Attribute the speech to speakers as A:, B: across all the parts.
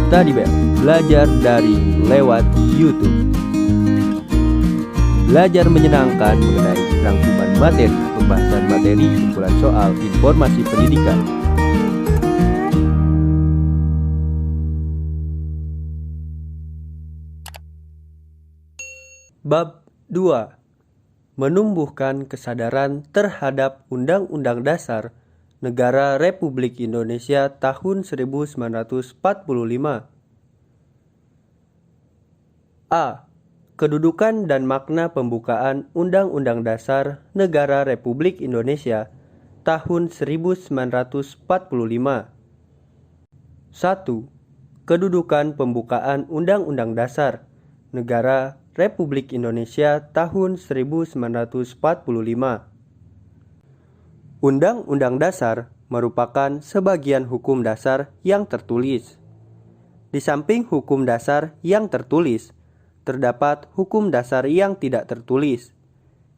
A: Study Bell, belajar daring lewat YouTube. Belajar menyenangkan mengenai rangkuman materi, pembahasan materi, kumpulan soal, informasi pendidikan. Bab 2. Menumbuhkan kesadaran terhadap Undang-Undang Dasar Negara Republik Indonesia tahun 1945. A. Kedudukan dan makna pembukaan Undang-Undang Dasar Negara Republik Indonesia tahun 1945. 1. Kedudukan pembukaan Undang-Undang Dasar Negara Republik Indonesia tahun 1945. Undang-Undang Dasar merupakan sebagian hukum dasar yang tertulis. Di samping hukum dasar yang tertulis, terdapat hukum dasar yang tidak tertulis,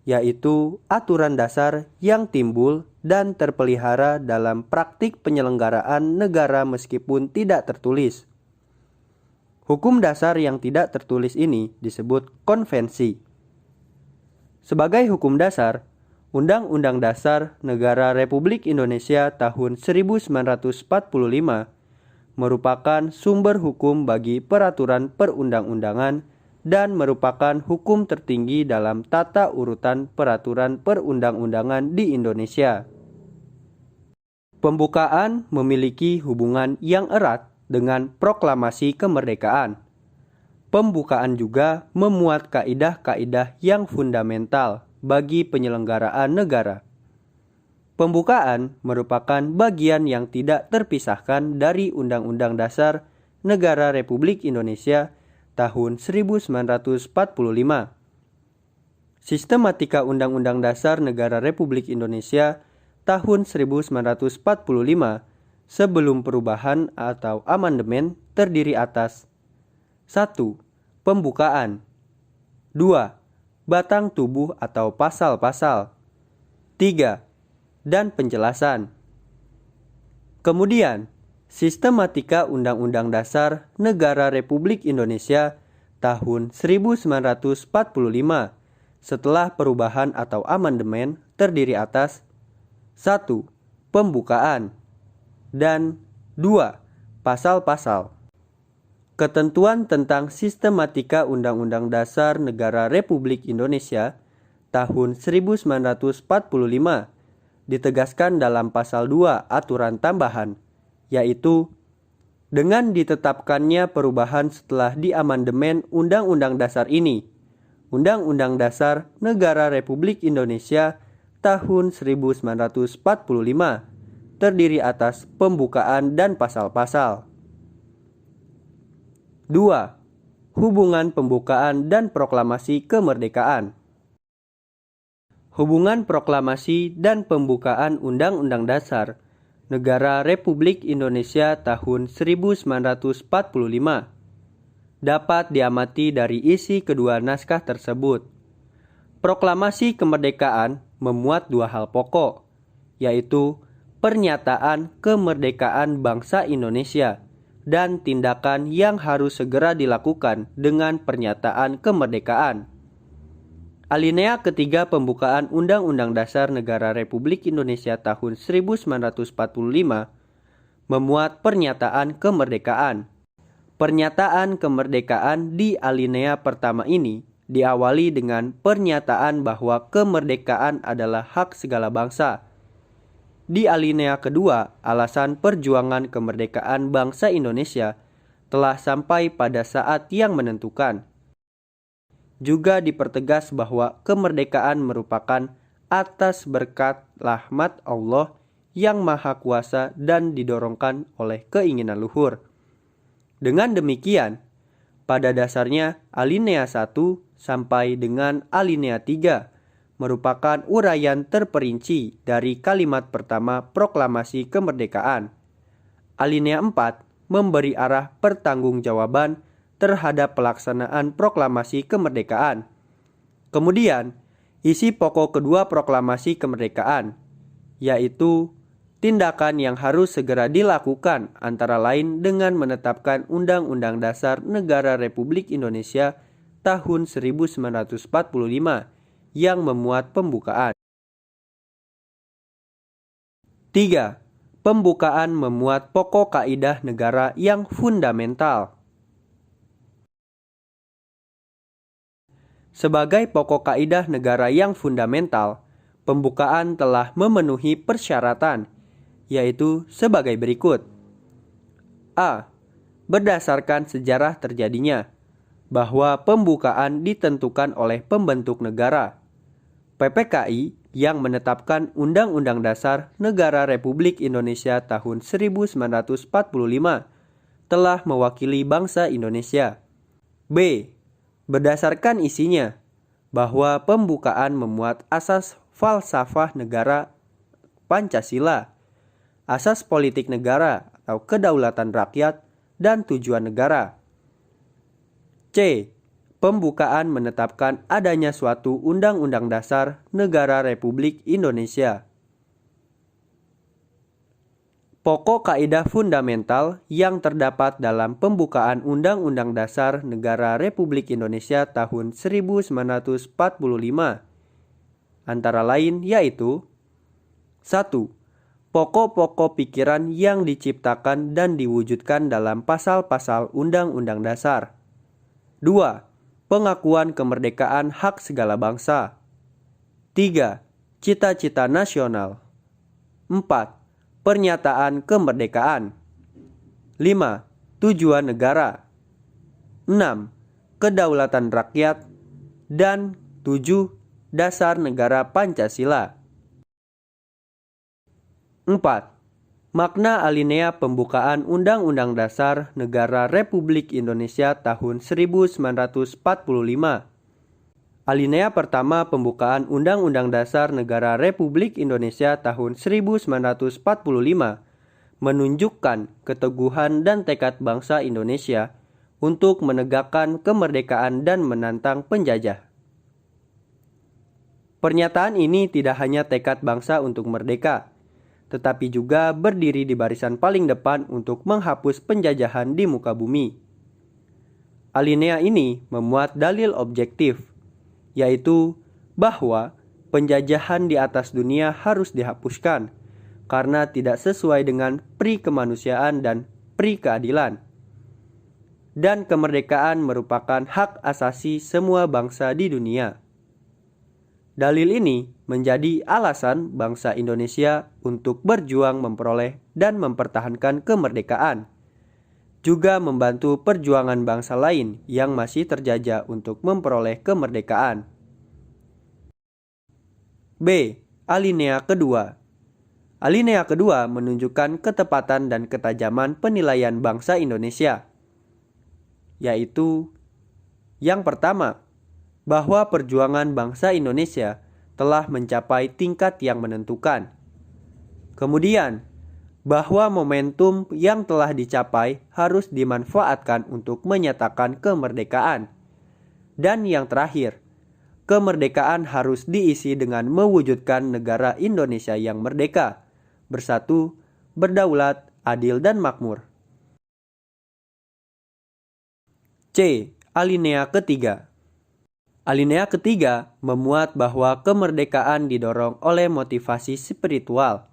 A: yaitu aturan dasar yang timbul dan terpelihara dalam praktik penyelenggaraan negara meskipun tidak tertulis. Hukum dasar yang tidak tertulis ini disebut konvensi. Sebagai hukum dasar, Undang-Undang Dasar Negara Republik Indonesia tahun 1945 merupakan sumber hukum bagi peraturan perundang-undangan dan merupakan hukum tertinggi dalam tata urutan peraturan perundang-undangan di Indonesia. Pembukaan memiliki hubungan yang erat dengan proklamasi kemerdekaan. Pembukaan juga memuat kaidah-kaidah yang fundamental bagi penyelenggaraan negara. Pembukaan merupakan bagian yang tidak terpisahkan dari Undang-Undang Dasar Negara Republik Indonesia tahun 1945. Sistematika Undang-Undang Dasar Negara Republik Indonesia tahun 1945 sebelum perubahan atau amandemen terdiri atas 1. Pembukaan 2. Batang tubuh atau pasal-pasal 3. Dan penjelasan. Kemudian, Sistematika Undang-Undang Dasar Negara Republik Indonesia tahun 1945 setelah perubahan atau amandemen terdiri atas 1. Pembukaan dan 2. Pasal-pasal. Ketentuan tentang Sistematika Undang-Undang Dasar Negara Republik Indonesia tahun 1945 ditegaskan dalam pasal 2 aturan tambahan, yaitu dengan ditetapkannya perubahan setelah diamandemen Undang-Undang Dasar ini, Undang-Undang Dasar Negara Republik Indonesia tahun 1945 terdiri atas pembukaan dan pasal-pasal. 2. Hubungan pembukaan dan proklamasi kemerdekaan. Hubungan proklamasi dan pembukaan Undang-Undang Dasar Negara Republik Indonesia tahun 1945 dapat diamati dari isi kedua naskah tersebut. Proklamasi kemerdekaan memuat dua hal pokok, yaitu pernyataan kemerdekaan bangsa Indonesia dan tindakan yang harus segera dilakukan dengan pernyataan kemerdekaan. Alinea ketiga pembukaan Undang-Undang Dasar Negara Republik Indonesia tahun 1945 memuat pernyataan kemerdekaan. Pernyataan kemerdekaan di alinea pertama ini diawali dengan pernyataan bahwa kemerdekaan adalah hak segala bangsa. Di alinea kedua, alasan perjuangan kemerdekaan bangsa Indonesia telah sampai pada saat yang menentukan. Juga dipertegas bahwa kemerdekaan merupakan atas berkat rahmat Allah yang Maha Kuasa dan didorongkan oleh keinginan luhur. Dengan demikian, pada dasarnya alinea 1 sampai dengan alinea 3 merupakan uraian terperinci dari kalimat pertama proklamasi kemerdekaan. Alinea 4 memberi arah pertanggungjawaban terhadap pelaksanaan proklamasi kemerdekaan. Kemudian, isi pokok kedua proklamasi kemerdekaan, yaitu Tindakan yang harus segera dilakukan antara lain dengan menetapkan Undang-Undang Dasar Negara Republik Indonesia tahun 1945 yang memuat pembukaan. 3. Pembukaan memuat pokok kaidah negara yang fundamental. Sebagai pokok kaidah negara yang fundamental, pembukaan telah memenuhi persyaratan, yaitu sebagai berikut. A. Berdasarkan sejarah terjadinya, bahwa pembukaan ditentukan oleh pembentuk negara. PPKI yang menetapkan Undang-Undang Dasar Negara Republik Indonesia tahun 1945 telah mewakili bangsa Indonesia. B. Berdasarkan isinya, bahwa pembukaan memuat asas falsafah negara Pancasila, asas politik negara atau kedaulatan rakyat, dan tujuan negara. C. Pembukaan menetapkan adanya suatu Undang-Undang Dasar Negara Republik Indonesia. Pokok kaidah fundamental yang terdapat dalam pembukaan Undang-Undang Dasar Negara Republik Indonesia tahun 1945 antara lain yaitu: 1. Pokok-pokok pikiran yang diciptakan dan diwujudkan dalam pasal-pasal Undang-Undang Dasar. 2. Pengakuan kemerdekaan hak segala bangsa. 3. Cita-cita nasional. 4. Pernyataan kemerdekaan. 5. Tujuan negara. 6. Kedaulatan rakyat. Dan 7. Dasar negara Pancasila. 4. Makna alinea pembukaan Undang-Undang Dasar Negara Republik Indonesia tahun 1945. Alinea pertama pembukaan Undang-Undang Dasar Negara Republik Indonesia tahun 1945 menunjukkan keteguhan dan tekad bangsa Indonesia untuk menegakkan kemerdekaan dan menantang penjajah. Pernyataan ini tidak hanya tekad bangsa untuk merdeka, tetapi juga berdiri di barisan paling depan untuk menghapus penjajahan di muka bumi. Alinea ini memuat dalil objektif, yaitu bahwa penjajahan di atas dunia harus dihapuskan karena tidak sesuai dengan pri kemanusiaan dan pri keadilan. Dan kemerdekaan merupakan hak asasi semua bangsa di dunia. Dalil ini menjadi alasan bangsa Indonesia untuk berjuang memperoleh dan mempertahankan kemerdekaan, juga membantu perjuangan bangsa lain yang masih terjajah untuk memperoleh kemerdekaan. B. Alinea kedua. Alinea kedua menunjukkan ketepatan dan ketajaman penilaian bangsa Indonesia, yaitu yang pertama, bahwa perjuangan bangsa Indonesia telah mencapai tingkat yang menentukan. Kemudian, bahwa momentum yang telah dicapai harus dimanfaatkan untuk menyatakan kemerdekaan. Dan yang terakhir, kemerdekaan harus diisi dengan mewujudkan negara Indonesia yang merdeka, bersatu, berdaulat, adil, dan makmur. C. Alinea ketiga. Alinea ketiga memuat bahwa kemerdekaan didorong oleh motivasi spiritual,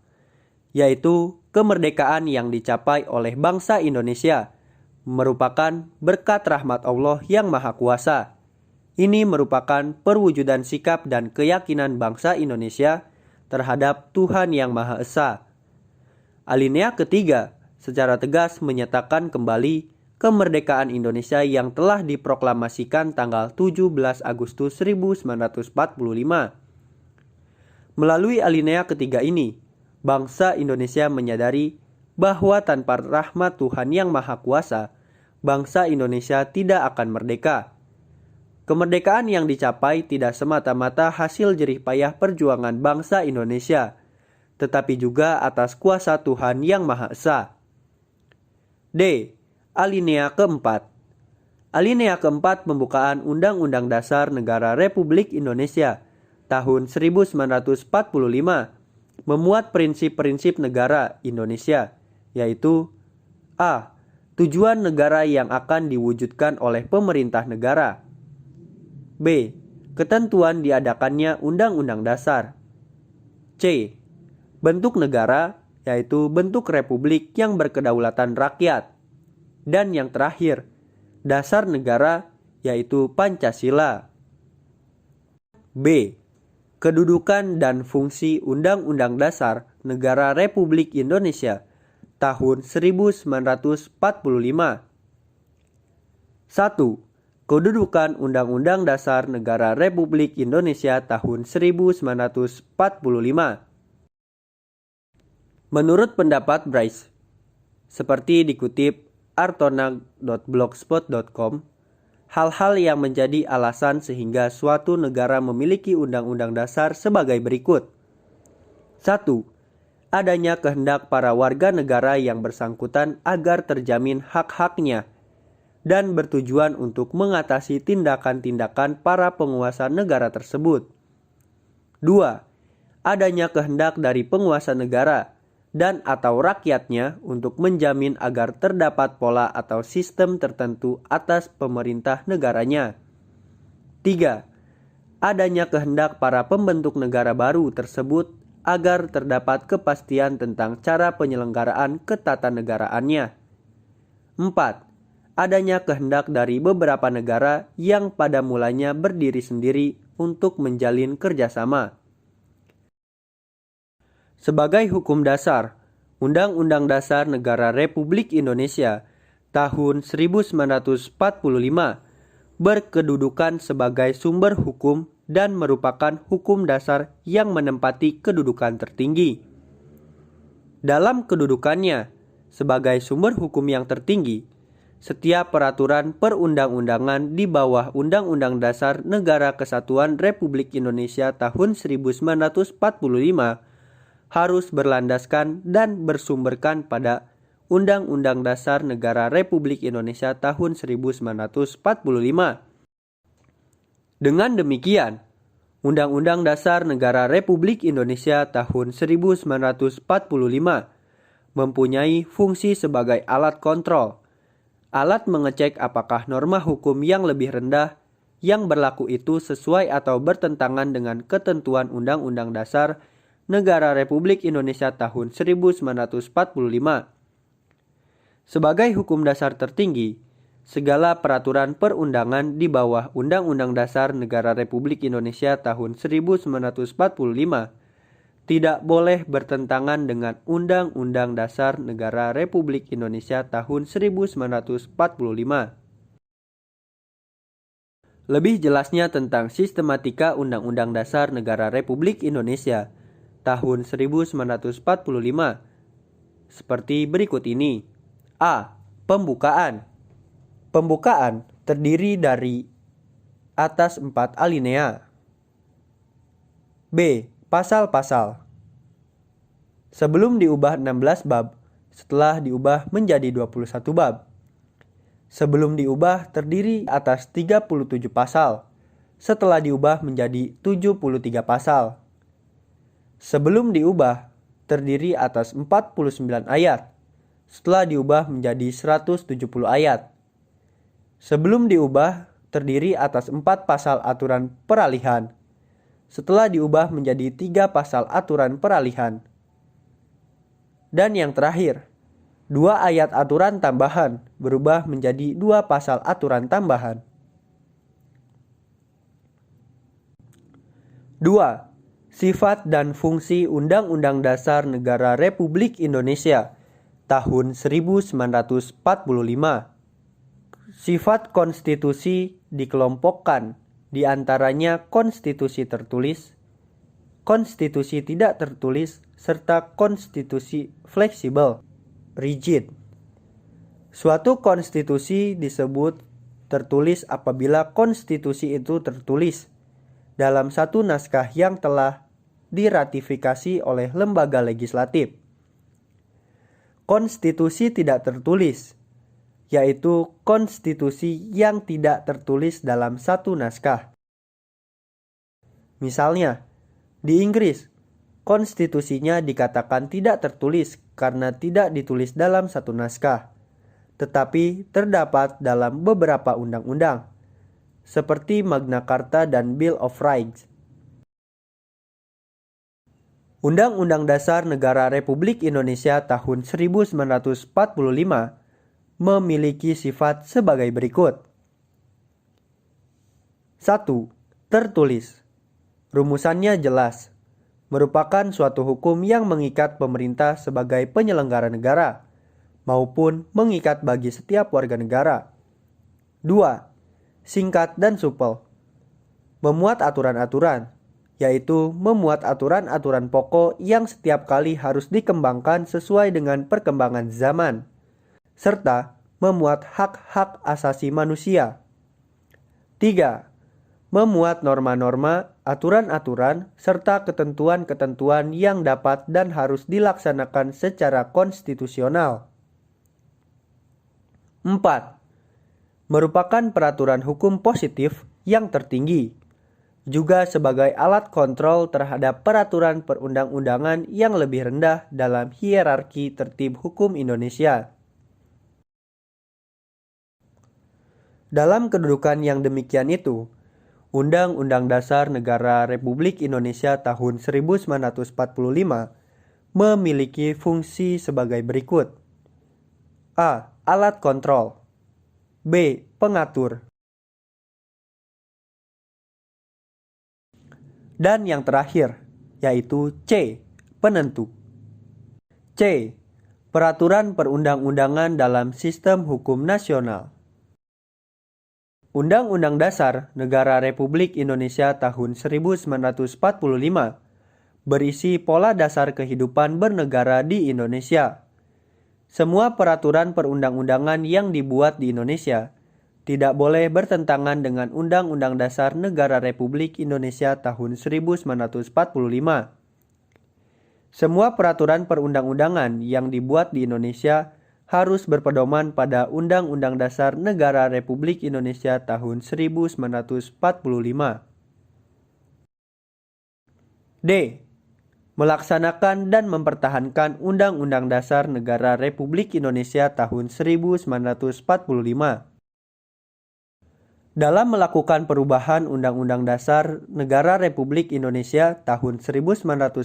A: yaitu kemerdekaan yang dicapai oleh bangsa Indonesia merupakan berkat rahmat Allah yang Maha Kuasa. Ini merupakan perwujudan sikap dan keyakinan bangsa Indonesia terhadap Tuhan yang Maha Esa. Alinea ketiga secara tegas menyatakan kembali kemerdekaan Indonesia yang telah diproklamasikan tanggal 17 Agustus 1945. Melalui alinea ketiga ini, bangsa Indonesia menyadari bahwa tanpa rahmat Tuhan yang Maha Kuasa, bangsa Indonesia tidak akan merdeka. Kemerdekaan yang dicapai tidak semata-mata hasil jerih payah perjuangan bangsa Indonesia, tetapi juga atas kuasa Tuhan yang Maha Esa. D. Alinea keempat. Alinea keempat pembukaan Undang-Undang Dasar Negara Republik Indonesia tahun 1945 memuat prinsip-prinsip negara Indonesia, yaitu A. Tujuan negara yang akan diwujudkan oleh pemerintah negara. B. Ketentuan diadakannya Undang-Undang Dasar. C. Bentuk negara, yaitu bentuk republik yang berkedaulatan rakyat. Dan yang terakhir, dasar negara, yaitu Pancasila. B. Kedudukan dan fungsi Undang-Undang Dasar Negara Republik Indonesia tahun 1945. 1. Kedudukan Undang-Undang Dasar Negara Republik Indonesia tahun 1945. Menurut pendapat Bryce, seperti dikutip artonag.blogspot.com, hal-hal yang menjadi alasan sehingga suatu negara memiliki undang-undang dasar sebagai berikut. 1. Adanya kehendak para warga negara yang bersangkutan agar terjamin hak-haknya dan bertujuan untuk mengatasi tindakan-tindakan para penguasa negara tersebut. 2. Adanya kehendak dari penguasa negara dan atau rakyatnya untuk menjamin agar terdapat pola atau sistem tertentu atas pemerintah negaranya. 3. Adanya kehendak para pembentuk negara baru tersebut agar terdapat kepastian tentang cara penyelenggaraan ketatanegaraannya. 4. Adanya kehendak dari beberapa negara yang pada mulanya berdiri sendiri untuk menjalin kerjasama. Sebagai hukum dasar, Undang-Undang Dasar Negara Republik Indonesia tahun 1945 berkedudukan sebagai sumber hukum dan merupakan hukum dasar yang menempati kedudukan tertinggi. Dalam kedudukannya sebagai sumber hukum yang tertinggi, setiap peraturan perundang-undangan di bawah Undang-Undang Dasar Negara Kesatuan Republik Indonesia tahun 1945 harus berlandaskan dan bersumberkan pada Undang-Undang Dasar Negara Republik Indonesia tahun 1945. Dengan demikian, Undang-Undang Dasar Negara Republik Indonesia tahun 1945 mempunyai fungsi sebagai alat kontrol. Alat mengecek apakah norma hukum yang lebih rendah yang berlaku itu sesuai atau bertentangan dengan ketentuan Undang-Undang Dasar Negara Republik Indonesia tahun 1945. Sebagai hukum dasar tertinggi, segala peraturan perundangan di bawah Undang-Undang Dasar Negara Republik Indonesia tahun 1945 tidak boleh bertentangan dengan Undang-Undang Dasar Negara Republik Indonesia tahun 1945. Lebih jelasnya tentang sistematika Undang-Undang Dasar Negara Republik Indonesia tahun 1945 seperti berikut ini. A. Pembukaan. Pembukaan terdiri dari atas 4 alinea. B. Pasal-pasal. Sebelum diubah 16 bab, setelah diubah menjadi 21 bab. Sebelum diubah terdiri atas 37 pasal, setelah diubah menjadi 73 pasal. Sebelum diubah terdiri atas 49 ayat, setelah diubah menjadi 170 ayat. Sebelum diubah terdiri atas 4 pasal aturan peralihan, setelah diubah menjadi 3 pasal aturan peralihan. Dan yang terakhir, 2 ayat aturan tambahan berubah menjadi 2 pasal aturan tambahan. 2. Sifat dan fungsi Undang-Undang Dasar Negara Republik Indonesia tahun 1945. Sifat konstitusi dikelompokkan di antaranya konstitusi tertulis, konstitusi tidak tertulis, serta konstitusi fleksibel, rigid. Suatu konstitusi disebut tertulis apabila konstitusi itu tertulis dalam satu naskah yang telah diratifikasi oleh lembaga legislatif. Konstitusi tidak tertulis yaitu konstitusi yang tidak tertulis dalam satu naskah. Misalnya, di Inggris, Konstitusinya dikatakan tidak tertulis karena tidak ditulis dalam satu naskah, tetapi terdapat dalam beberapa undang-undang, seperti Magna Carta dan Bill of Rights. Undang-Undang Dasar Negara Republik Indonesia tahun 1945 memiliki sifat sebagai berikut. 1. Tertulis. Rumusannya jelas. Merupakan suatu hukum yang mengikat pemerintah sebagai penyelenggara negara, maupun mengikat bagi setiap warga negara. 2. Singkat dan supel. Memuat aturan-aturan, yaitu memuat aturan-aturan pokok yang setiap kali harus dikembangkan sesuai dengan perkembangan zaman, serta memuat hak-hak asasi manusia. 3. Memuat norma-norma, aturan-aturan, serta ketentuan-ketentuan yang dapat dan harus dilaksanakan secara konstitusional. 4. Merupakan peraturan hukum positif yang tertinggi, juga sebagai alat kontrol terhadap peraturan perundang-undangan yang lebih rendah dalam hierarki tertib hukum Indonesia. Dalam kedudukan yang demikian itu, Undang-Undang Dasar Negara Republik Indonesia tahun 1945 memiliki fungsi sebagai berikut. A. Alat kontrol. B. Pengatur. Dan yang terakhir, yaitu C. Penentu. C. Peraturan perundang-undangan dalam sistem hukum nasional. Undang-Undang Dasar Negara Republik Indonesia tahun 1945 berisi pola dasar kehidupan bernegara di Indonesia. Semua peraturan perundang-undangan yang dibuat di Indonesia tidak boleh bertentangan dengan Undang-Undang Dasar Negara Republik Indonesia tahun 1945. Semua peraturan perundang-undangan yang dibuat di Indonesia harus berpedoman pada Undang-Undang Dasar Negara Republik Indonesia tahun 1945. D. Melaksanakan dan mempertahankan Undang-Undang Dasar Negara Republik Indonesia tahun 1945. Dalam melakukan perubahan Undang-Undang Dasar Negara Republik Indonesia tahun 1945,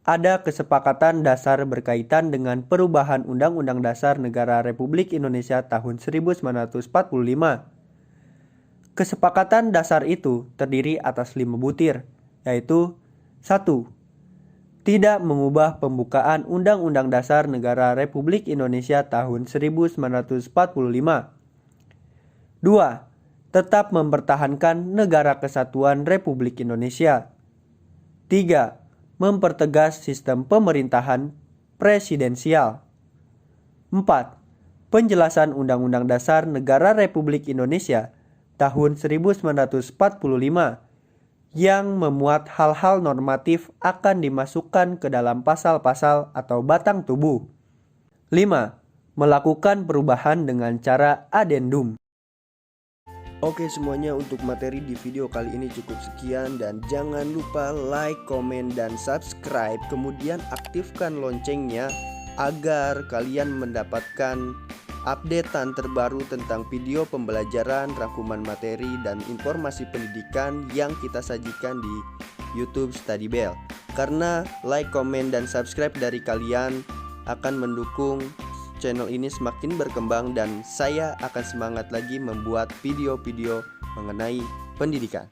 A: ada kesepakatan dasar berkaitan dengan perubahan Undang-Undang Dasar Negara Republik Indonesia tahun 1945. Kesepakatan dasar itu terdiri atas 5 butir, yaitu 1. Tidak mengubah pembukaan Undang-Undang Dasar Negara Republik Indonesia tahun 1945. 2. Tetap mempertahankan Negara Kesatuan Republik Indonesia. 3. Mempertegas sistem pemerintahan presidensial. 4. Penjelasan Undang-Undang Dasar Negara Republik Indonesia tahun 1945 yang memuat hal-hal normatif akan dimasukkan ke dalam pasal-pasal atau batang tubuh. 5. Melakukan perubahan dengan cara adendum. Oke semuanya, untuk materi di video kali ini cukup sekian, dan jangan lupa like, komen, dan subscribe. Kemudian aktifkan loncengnya agar kalian mendapatkan updatean terbaru tentang video pembelajaran, rangkuman materi, dan informasi pendidikan yang kita sajikan di YouTube Study Bell. Karena like, komen, dan subscribe dari kalian akan mendukung channel ini semakin berkembang, dan saya akan semangat lagi membuat video-video mengenai pendidikan.